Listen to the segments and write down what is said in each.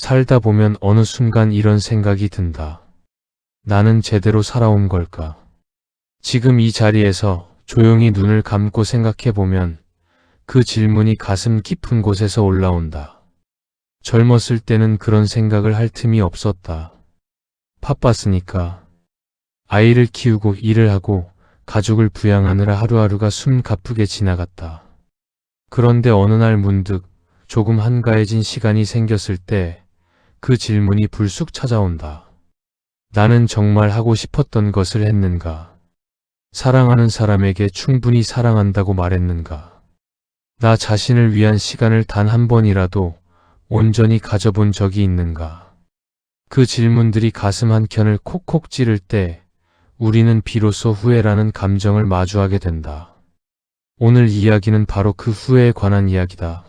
살다 보면 어느 순간 이런 생각이 든다. 나는 제대로 살아온 걸까? 지금 이 자리에서 조용히 눈을 감고 생각해 보면 그 질문이 가슴 깊은 곳에서 올라온다. 젊었을 때는 그런 생각을 할 틈이 없었다. 바빴으니까. 아이를 키우고 일을 하고 가족을 부양하느라 하루하루가 숨가쁘게 지나갔다. 그런데 어느 날 문득 조금 한가해진 시간이 생겼을 때 그 질문이 불쑥 찾아온다. 나는 정말 하고 싶었던 것을 했는가? 사랑하는 사람에게 충분히 사랑한다고 말했는가? 나 자신을 위한 시간을 단 한 번이라도 온전히 가져본 적이 있는가? 그 질문들이 가슴 한켠을 콕콕 찌를 때 우리는 비로소 후회라는 감정을 마주하게 된다. 오늘 이야기는 바로 그 후회에 관한 이야기다.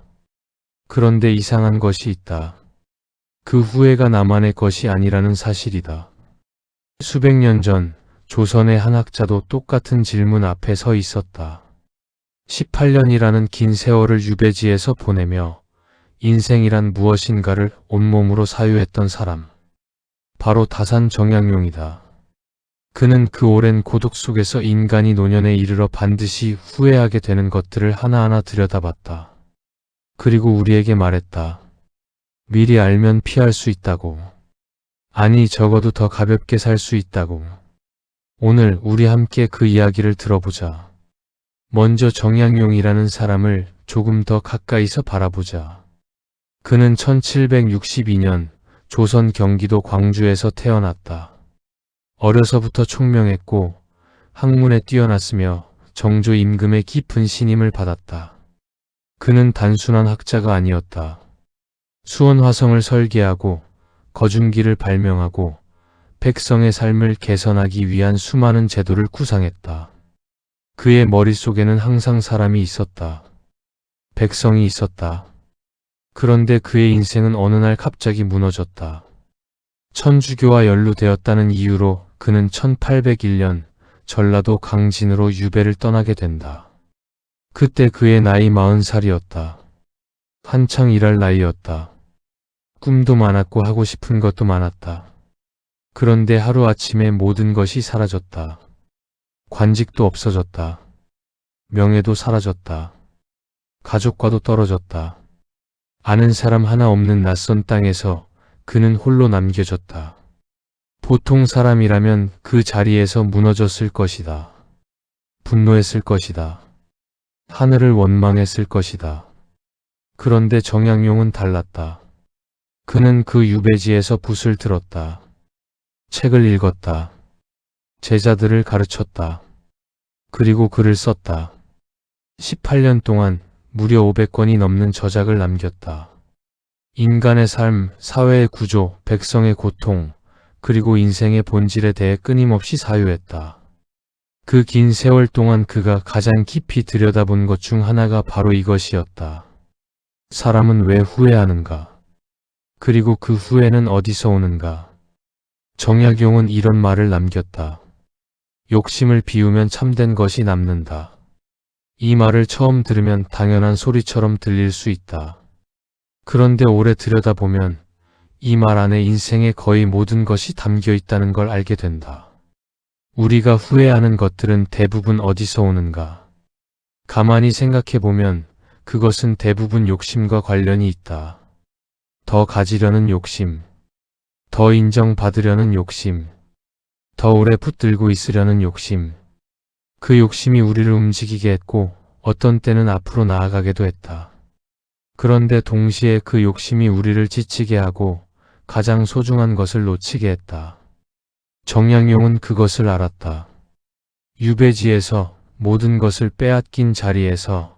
그런데 이상한 것이 있다. 그 후회가 나만의 것이 아니라는 사실이다. 수백 년 전 조선의 한 학자도 똑같은 질문 앞에 서 있었다. 18년이라는 긴 세월을 유배지에서 보내며 인생이란 무엇인가를 온몸으로 사유했던 사람. 바로 다산 정약용이다. 그는 그 오랜 고독 속에서 인간이 노년에 이르러 반드시 후회하게 되는 것들을 하나하나 들여다봤다. 그리고 우리에게 말했다. 미리 알면 피할 수 있다고. 아니, 적어도 더 가볍게 살 수 있다고. 오늘 우리 함께 그 이야기를 들어보자. 먼저 정약용이라는 사람을 조금 더 가까이서 바라보자. 그는 1762년 조선 경기도 광주에서 태어났다. 어려서부터 총명했고 학문에 뛰어났으며 정조 임금의 깊은 신임을 받았다. 그는 단순한 학자가 아니었다. 수원화성을 설계하고 거중기를 발명하고 백성의 삶을 개선하기 위한 수많은 제도를 구상했다. 그의 머릿속에는 항상 사람이 있었다. 백성이 있었다. 그런데 그의 인생은 어느 날 갑자기 무너졌다. 천주교와 연루되었다는 이유로 그는 1801년 전라도 강진으로 유배를 떠나게 된다. 그때 그의 나이 40살이었다. 한창 일할 나이였다. 꿈도 많았고 하고 싶은 것도 많았다. 그런데 하루아침에 모든 것이 사라졌다. 관직도 없어졌다. 명예도 사라졌다. 가족과도 떨어졌다. 아는 사람 하나 없는 낯선 땅에서 그는 홀로 남겨졌다. 보통 사람이라면 그 자리에서 무너졌을 것이다. 분노했을 것이다. 하늘을 원망했을 것이다. 그런데 정약용은 달랐다. 그는 그 유배지에서 붓을 들었다. 책을 읽었다. 제자들을 가르쳤다. 그리고 글을 썼다. 18년 동안 무려 500권이 넘는 저작을 남겼다. 인간의 삶, 사회의 구조, 백성의 고통, 그리고 인생의 본질에 대해 끊임없이 사유했다. 그 긴 세월 동안 그가 가장 깊이 들여다본 것 중 하나가 바로 이것이었다. 사람은 왜 후회하는가? 그리고 그 후회는 어디서 오는가? 정약용은 이런 말을 남겼다. 욕심을 비우면 참된 것이 남는다. 이 말을 처음 들으면 당연한 소리처럼 들릴 수 있다. 그런데 오래 들여다보면 이 말 안에 인생의 거의 모든 것이 담겨 있다는 걸 알게 된다. 우리가 후회하는 것들은 대부분 어디서 오는가? 가만히 생각해보면 그것은 대부분 욕심과 관련이 있다. 더 가지려는 욕심, 더 인정받으려는 욕심, 더 오래 붙들고 있으려는 욕심. 그 욕심이 우리를 움직이게 했고 어떤 때는 앞으로 나아가게도 했다. 그런데 동시에 그 욕심이 우리를 지치게 하고 가장 소중한 것을 놓치게 했다. 정약용은 그것을 알았다. 유배지에서 모든 것을 빼앗긴 자리에서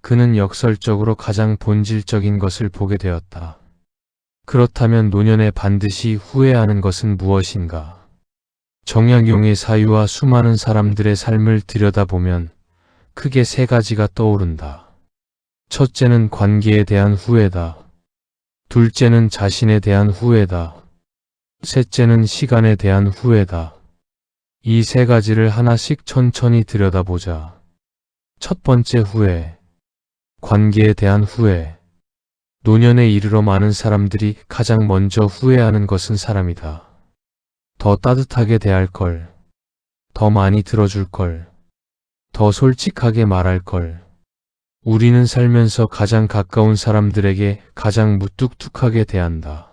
그는 역설적으로 가장 본질적인 것을 보게 되었다. 그렇다면 노년에 반드시 후회하는 것은 무엇인가? 정약용의 사유와 수많은 사람들의 삶을 들여다보면 크게 세 가지가 떠오른다. 첫째는 관계에 대한 후회다. 둘째는 자신에 대한 후회다. 셋째는 시간에 대한 후회다. 이 세 가지를 하나씩 천천히 들여다보자. 첫 번째 후회, 관계에 대한 후회. 노년에 이르러 많은 사람들이 가장 먼저 후회하는 것은 사람이다. 더 따뜻하게 대할 걸, 더 많이 들어줄 걸, 더 솔직하게 말할 걸. 우리는 살면서 가장 가까운 사람들에게 가장 무뚝뚝하게 대한다.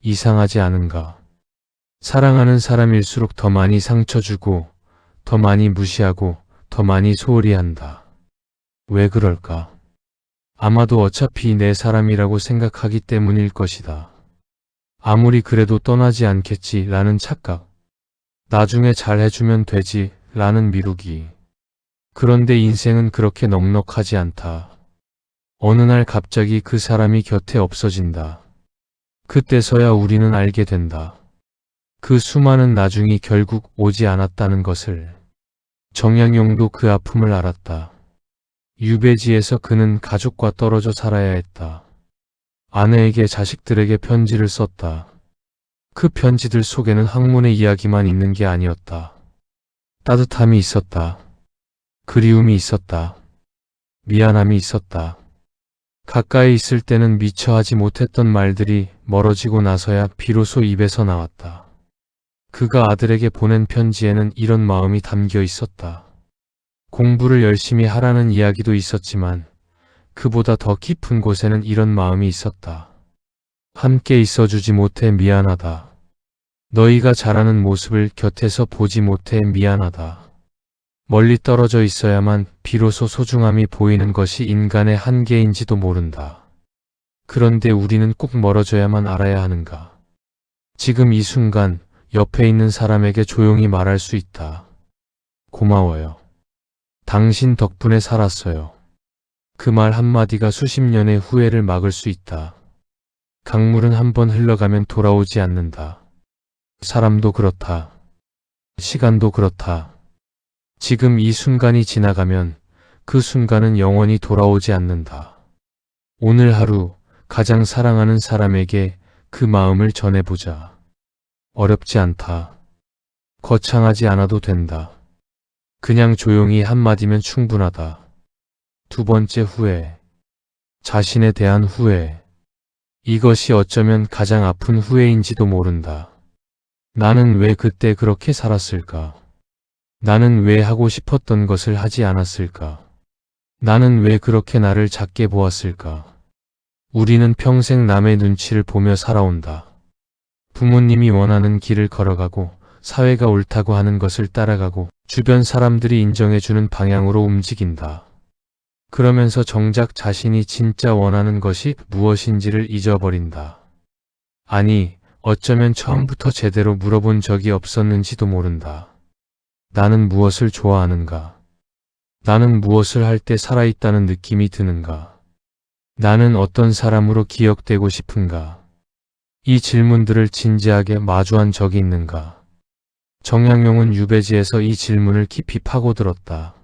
이상하지 않은가? 사랑하는 사람일수록 더 많이 상처 주고, 더 많이 무시하고, 더 많이 소홀히 한다. 왜 그럴까? 아마도 어차피 내 사람이라고 생각하기 때문일 것이다. 아무리 그래도 떠나지 않겠지 라는 착각. 나중에 잘 해주면 되지 라는 미루기. 그런데 인생은 그렇게 넉넉하지 않다. 어느 날 갑자기 그 사람이 곁에 없어진다. 그때서야 우리는 알게 된다. 그 수많은 나중이 결국 오지 않았다는 것을. 정양용도 그 아픔을 알았다. 유배지에서 그는 가족과 떨어져 살아야 했다. 아내에게 자식들에게 편지를 썼다. 그 편지들 속에는 학문의 이야기만 있는 게 아니었다. 따뜻함이 있었다. 그리움이 있었다. 미안함이 있었다. 가까이 있을 때는 미처 하지 못했던 말들이 멀어지고 나서야 비로소 입에서 나왔다. 그가 아들에게 보낸 편지에는 이런 마음이 담겨 있었다. 공부를 열심히 하라는 이야기도 있었지만 그보다 더 깊은 곳에는 이런 마음이 있었다. 함께 있어주지 못해 미안하다. 너희가 자라는 모습을 곁에서 보지 못해 미안하다. 멀리 떨어져 있어야만 비로소 소중함이 보이는 것이 인간의 한계인지도 모른다. 그런데 우리는 꼭 멀어져야만 알아야 하는가? 지금 이 순간 옆에 있는 사람에게 조용히 말할 수 있다. 고마워요. 당신 덕분에 살았어요. 그 말 한마디가 수십 년의 후회를 막을 수 있다. 강물은 한번 흘러가면 돌아오지 않는다. 사람도 그렇다. 시간도 그렇다. 지금 이 순간이 지나가면 그 순간은 영원히 돌아오지 않는다. 오늘 하루 가장 사랑하는 사람에게 그 마음을 전해보자. 어렵지 않다. 거창하지 않아도 된다. 그냥 조용히 한마디면 충분하다. 두 번째 후회. 자신에 대한 후회. 이것이 어쩌면 가장 아픈 후회인지도 모른다. 나는 왜 그때 그렇게 살았을까? 나는 왜 하고 싶었던 것을 하지 않았을까? 나는 왜 그렇게 나를 작게 보았을까? 우리는 평생 남의 눈치를 보며 살아온다. 부모님이 원하는 길을 걸어가고, 사회가 옳다고 하는 것을 따라가고, 주변 사람들이 인정해주는 방향으로 움직인다. 그러면서 정작 자신이 진짜 원하는 것이 무엇인지를 잊어버린다. 아니, 어쩌면 처음부터 제대로 물어본 적이 없었는지도 모른다. 나는 무엇을 좋아하는가? 나는 무엇을 할 때 살아있다는 느낌이 드는가? 나는 어떤 사람으로 기억되고 싶은가? 이 질문들을 진지하게 마주한 적이 있는가? 정양용은 유배지에서 이 질문을 깊이 파고들었다.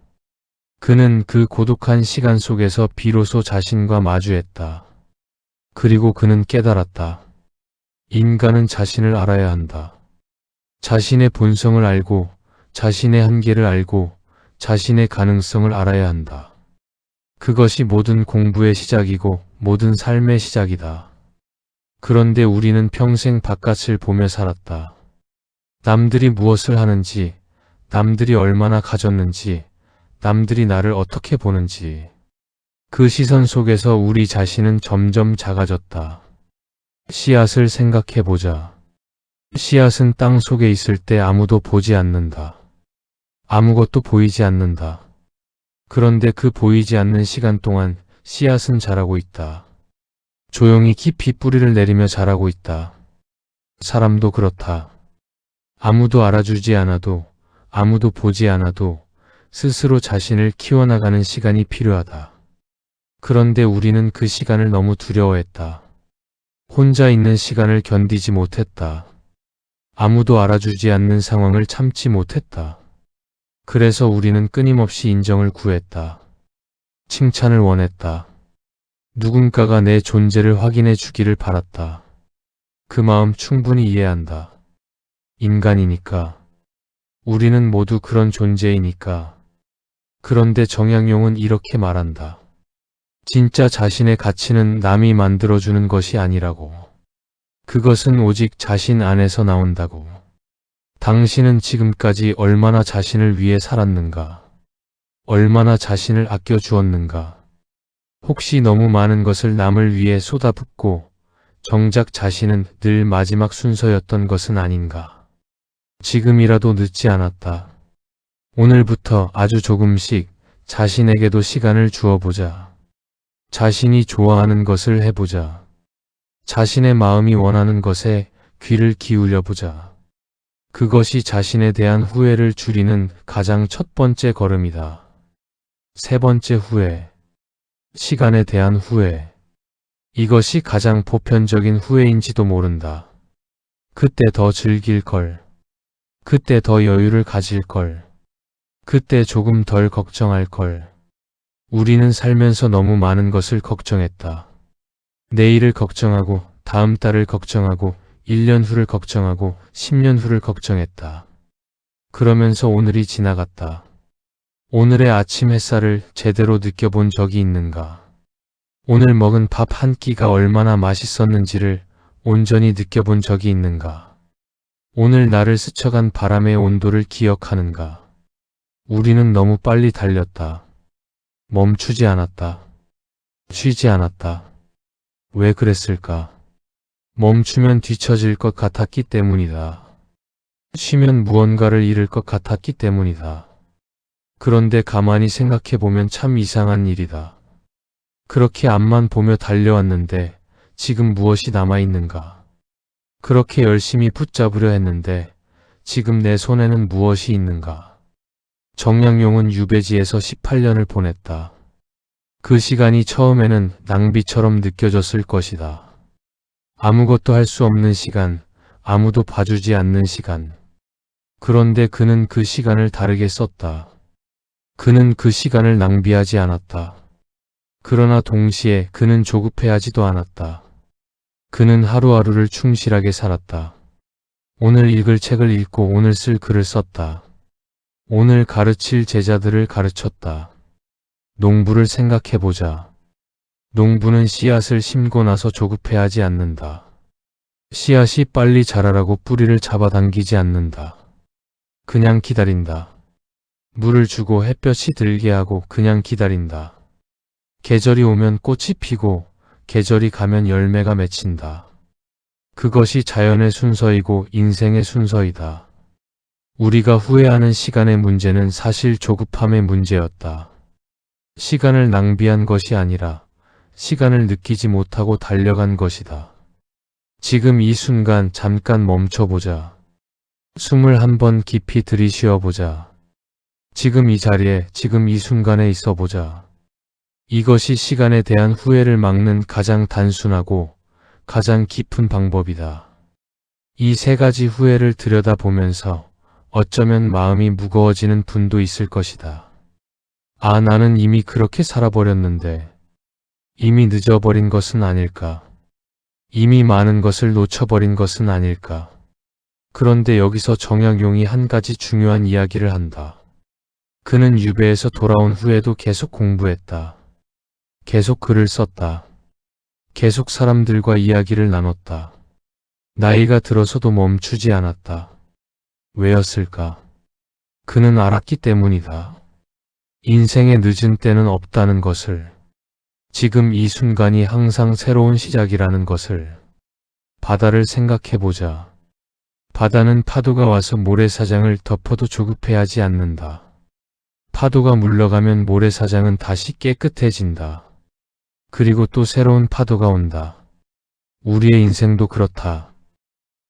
그는 그 고독한 시간 속에서 비로소 자신과 마주했다. 그리고 그는 깨달았다. 인간은 자신을 알아야 한다. 자신의 본성을 알고, 자신의 한계를 알고, 자신의 가능성을 알아야 한다. 그것이 모든 공부의 시작이고 모든 삶의 시작이다. 그런데 우리는 평생 바깥을 보며 살았다. 남들이 무엇을 하는지, 남들이 얼마나 가졌는지, 남들이 나를 어떻게 보는지. 그 시선 속에서 우리 자신은 점점 작아졌다. 씨앗을 생각해보자. 씨앗은 땅 속에 있을 때 아무도 보지 않는다. 아무것도 보이지 않는다. 그런데 그 보이지 않는 시간 동안 씨앗은 자라고 있다. 조용히 깊이 뿌리를 내리며 자라고 있다. 사람도 그렇다. 아무도 알아주지 않아도, 아무도 보지 않아도 스스로 자신을 키워나가는 시간이 필요하다. 그런데 우리는 그 시간을 너무 두려워했다. 혼자 있는 시간을 견디지 못했다. 아무도 알아주지 않는 상황을 참지 못했다. 그래서 우리는 끊임없이 인정을 구했다. 칭찬을 원했다. 누군가가 내 존재를 확인해 주기를 바랐다. 그 마음 충분히 이해한다. 인간이니까. 우리는 모두 그런 존재이니까. 그런데 정양용은 이렇게 말한다. 진짜 자신의 가치는 남이 만들어주는 것이 아니라고. 그것은 오직 자신 안에서 나온다고. 당신은 지금까지 얼마나 자신을 위해 살았는가? 얼마나 자신을 아껴주었는가? 혹시 너무 많은 것을 남을 위해 쏟아붓고 정작 자신은 늘 마지막 순서였던 것은 아닌가? 지금이라도 늦지 않았다. 오늘부터 아주 조금씩 자신에게도 시간을 주어보자. 자신이 좋아하는 것을 해보자. 자신의 마음이 원하는 것에 귀를 기울여보자. 그것이 자신에 대한 후회를 줄이는 가장 첫 번째 걸음이다. 세 번째 후회. 시간에 대한 후회. 이것이 가장 보편적인 후회인지도 모른다. 그때 더 즐길 걸. 그때 더 여유를 가질 걸. 그때 조금 덜 걱정할 걸. 우리는 살면서 너무 많은 것을 걱정했다. 내일을 걱정하고, 다음 달을 걱정하고, 1년 후를 걱정하고, 10년 후를 걱정했다. 그러면서 오늘이 지나갔다. 오늘의 아침 햇살을 제대로 느껴본 적이 있는가? 오늘 먹은 밥 한 끼가 얼마나 맛있었는지를 온전히 느껴본 적이 있는가? 오늘 나를 스쳐간 바람의 온도를 기억하는가? 우리는 너무 빨리 달렸다. 멈추지 않았다. 쉬지 않았다. 왜 그랬을까? 멈추면 뒤처질 것 같았기 때문이다. 쉬면 무언가를 잃을 것 같았기 때문이다. 그런데 가만히 생각해보면 참 이상한 일이다. 그렇게 앞만 보며 달려왔는데 지금 무엇이 남아있는가? 그렇게 열심히 붙잡으려 했는데 지금 내 손에는 무엇이 있는가? 정약용은 유배지에서 18년을 보냈다. 그 시간이 처음에는 낭비처럼 느껴졌을 것이다. 아무것도 할 수 없는 시간, 아무도 봐주지 않는 시간. 그런데 그는 그 시간을 다르게 썼다. 그는 그 시간을 낭비하지 않았다. 그러나 동시에 그는 조급해하지도 않았다. 그는 하루하루를 충실하게 살았다. 오늘 읽을 책을 읽고 오늘 쓸 글을 썼다. 오늘 가르칠 제자들을 가르쳤다. 농부를 생각해보자. 농부는 씨앗을 심고 나서 조급해하지 않는다. 씨앗이 빨리 자라라고 뿌리를 잡아당기지 않는다. 그냥 기다린다. 물을 주고 햇볕이 들게 하고 그냥 기다린다. 계절이 오면 꽃이 피고 계절이 가면 열매가 맺힌다. 그것이 자연의 순서이고 인생의 순서이다. 우리가 후회하는 시간의 문제는 사실 조급함의 문제였다. 시간을 낭비한 것이 아니라 시간을 느끼지 못하고 달려간 것이다. 지금 이 순간 잠깐 멈춰보자. 숨을 한번 깊이 들이쉬어보자. 지금 이 자리에, 지금 이 순간에 있어보자. 이것이 시간에 대한 후회를 막는 가장 단순하고 가장 깊은 방법이다. 이 세 가지 후회를 들여다보면서 어쩌면 마음이 무거워지는 분도 있을 것이다. 아, 나는 이미 그렇게 살아버렸는데, 이미 늦어버린 것은 아닐까? 이미 많은 것을 놓쳐버린 것은 아닐까? 그런데 여기서 정약용이 한 가지 중요한 이야기를 한다. 그는 유배에서 돌아온 후에도 계속 공부했다. 계속 글을 썼다. 계속 사람들과 이야기를 나눴다. 나이가 들어서도 멈추지 않았다. 왜였을까? 그는 알았기 때문이다. 인생의 늦은 때는 없다는 것을, 지금 이 순간이 항상 새로운 시작이라는 것을. 바다를 생각해보자. 바다는 파도가 와서 모래사장을 덮어도 조급해하지 않는다. 파도가 물러가면 모래사장은 다시 깨끗해진다. 그리고 또 새로운 파도가 온다. 우리의 인생도 그렇다.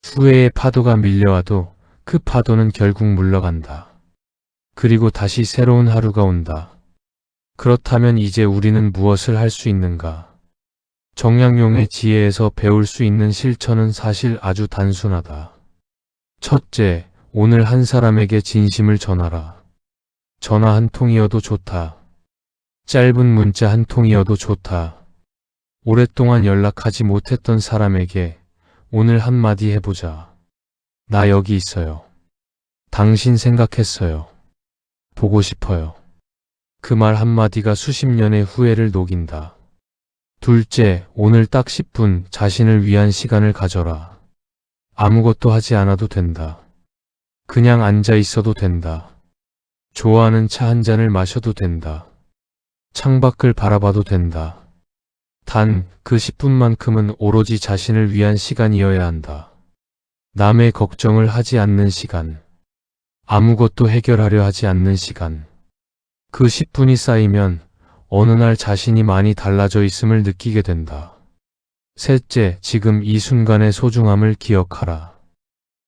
후회의 파도가 밀려와도 그 파도는 결국 물러간다. 그리고 다시 새로운 하루가 온다. 그렇다면 이제 우리는 무엇을 할 수 있는가? 정약용의 지혜에서 배울 수 있는 실천은 사실 아주 단순하다. 첫째, 오늘 한 사람에게 진심을 전하라. 전화 한 통이어도 좋다. 짧은 문자 한 통이어도 좋다. 오랫동안 연락하지 못했던 사람에게 오늘 한마디 해보자. 나 여기 있어요. 당신 생각했어요. 보고 싶어요. 그 말 한마디가 수십 년의 후회를 녹인다. 둘째, 오늘 딱 10분 자신을 위한 시간을 가져라. 아무것도 하지 않아도 된다. 그냥 앉아 있어도 된다. 좋아하는 차 한 잔을 마셔도 된다. 창밖을 바라봐도 된다. 단, 그 10분만큼은 오로지 자신을 위한 시간이어야 한다. 남의 걱정을 하지 않는 시간. 아무것도 해결하려 하지 않는 시간. 그 10분이 쌓이면 어느 날 자신이 많이 달라져 있음을 느끼게 된다. 셋째, 지금 이 순간의 소중함을 기억하라.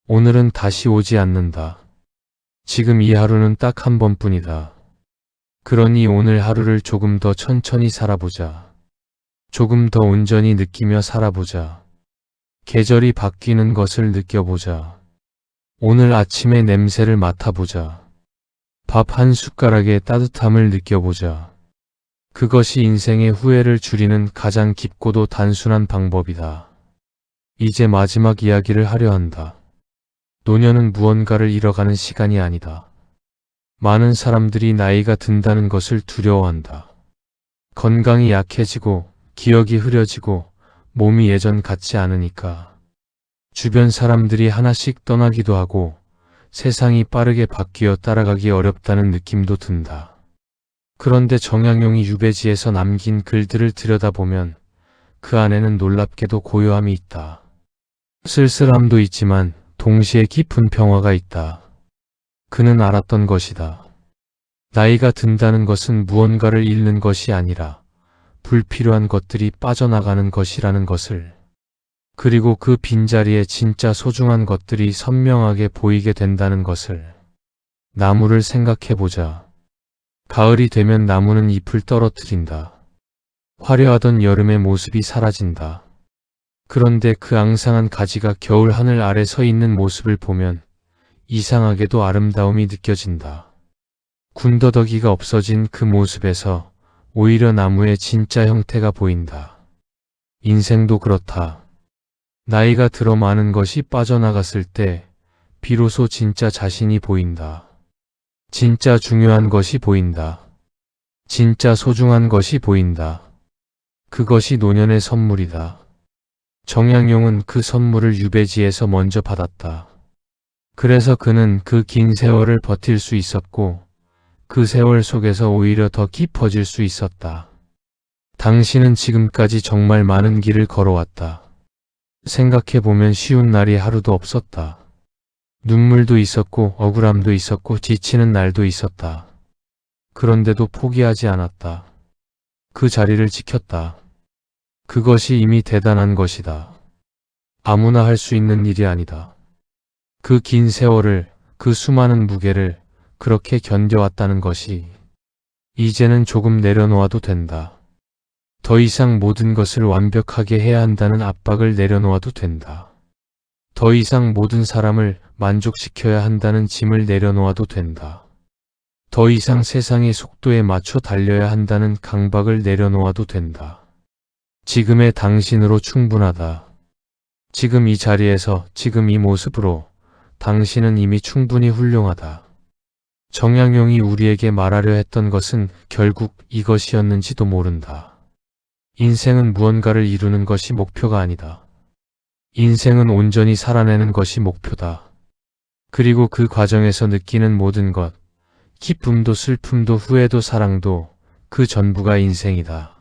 오늘은 다시 오지 않는다. 지금 이 하루는 딱 한 번뿐이다. 그러니 오늘 하루를 조금 더 천천히 살아보자. 조금 더 온전히 느끼며 살아보자. 계절이 바뀌는 것을 느껴보자. 오늘 아침의 냄새를 맡아보자. 밥 한 숟가락의 따뜻함을 느껴보자. 그것이 인생의 후회를 줄이는 가장 깊고도 단순한 방법이다. 이제 마지막 이야기를 하려 한다. 노년은 무언가를 잃어가는 시간이 아니다. 많은 사람들이 나이가 든다는 것을 두려워한다. 건강이 약해지고 기억이 흐려지고 몸이 예전 같지 않으니까. 주변 사람들이 하나씩 떠나기도 하고 세상이 빠르게 바뀌어 따라가기 어렵다는 느낌도 든다. 그런데 정약용이 유배지에서 남긴 글들을 들여다보면 그 안에는 놀랍게도 고요함이 있다. 쓸쓸함도 있지만 동시에 깊은 평화가 있다. 그는 알았던 것이다. 나이가 든다는 것은 무언가를 잃는 것이 아니라 불필요한 것들이 빠져나가는 것이라는 것을. 그리고 그 빈자리에 진짜 소중한 것들이 선명하게 보이게 된다는 것을. 나무를 생각해보자. 가을이 되면 나무는 잎을 떨어뜨린다. 화려하던 여름의 모습이 사라진다. 그런데 그 앙상한 가지가 겨울 하늘 아래 서 있는 모습을 보면 이상하게도 아름다움이 느껴진다. 군더더기가 없어진 그 모습에서 오히려 나무의 진짜 형태가 보인다. 인생도 그렇다. 나이가 들어 많은 것이 빠져나갔을 때 비로소 진짜 자신이 보인다. 진짜 중요한 것이 보인다. 진짜 소중한 것이 보인다. 그것이 노년의 선물이다. 정약용은 그 선물을 유배지에서 먼저 받았다. 그래서 그는 그 긴 세월을 버틸 수 있었고 그 세월 속에서 오히려 더 깊어질 수 있었다. 당신은 지금까지 정말 많은 길을 걸어왔다. 생각해보면 쉬운 날이 하루도 없었다. 눈물도 있었고 억울함도 있었고 지치는 날도 있었다. 그런데도 포기하지 않았다. 그 자리를 지켰다. 그것이 이미 대단한 것이다. 아무나 할 수 있는 일이 아니다. 그 긴 세월을, 그 수많은 무게를 그렇게 견뎌왔다는 것이 이제는 조금 내려놓아도 된다. 더 이상 모든 것을 완벽하게 해야 한다는 압박을 내려놓아도 된다. 더 이상 모든 사람을 만족시켜야 한다는 짐을 내려놓아도 된다. 더 이상 세상의 속도에 맞춰 달려야 한다는 강박을 내려놓아도 된다. 지금의 당신으로 충분하다. 지금 이 자리에서, 지금 이 모습으로 당신은 이미 충분히 훌륭하다. 정약용이 우리에게 말하려 했던 것은 결국 이것이었는지도 모른다. 인생은 무언가를 이루는 것이 목표가 아니다. 인생은 온전히 살아내는 것이 목표다. 그리고 그 과정에서 느끼는 모든 것, 기쁨도 슬픔도 후회도 사랑도 그 전부가 인생이다.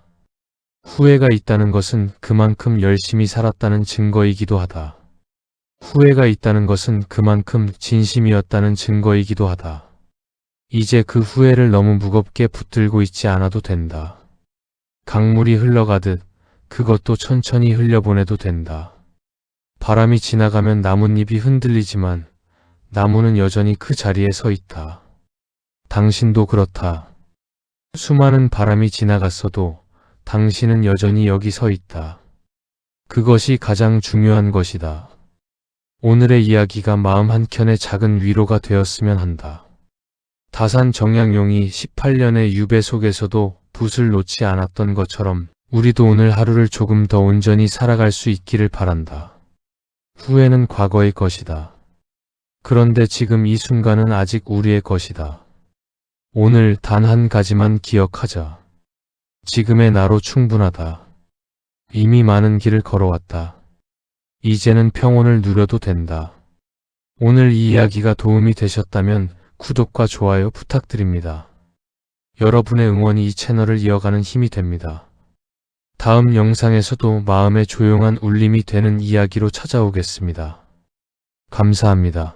후회가 있다는 것은 그만큼 열심히 살았다는 증거이기도 하다. 후회가 있다는 것은 그만큼 진심이었다는 증거이기도 하다. 이제 그 후회를 너무 무겁게 붙들고 있지 않아도 된다. 강물이 흘러가듯 그것도 천천히 흘려보내도 된다. 바람이 지나가면 나뭇잎이 흔들리지만 나무는 여전히 그 자리에 서 있다. 당신도 그렇다. 수많은 바람이 지나갔어도 당신은 여전히 여기 서 있다. 그것이 가장 중요한 것이다. 오늘의 이야기가 마음 한켠에 작은 위로가 되었으면 한다. 다산 정약용이 18년의 유배 속에서도 붓을 놓지 않았던 것처럼 우리도 오늘 하루를 조금 더 온전히 살아갈 수 있기를 바란다. 후회는 과거의 것이다. 그런데 지금 이 순간은 아직 우리의 것이다. 오늘 단 한 가지만 기억하자. 지금의 나로 충분하다. 이미 많은 길을 걸어왔다. 이제는 평온을 누려도 된다. 오늘 이 이야기가 도움이 되셨다면 구독과 좋아요 부탁드립니다. 여러분의 응원이 이 채널을 이어가는 힘이 됩니다. 다음 영상에서도 마음의 조용한 울림이 되는 이야기로 찾아오겠습니다. 감사합니다.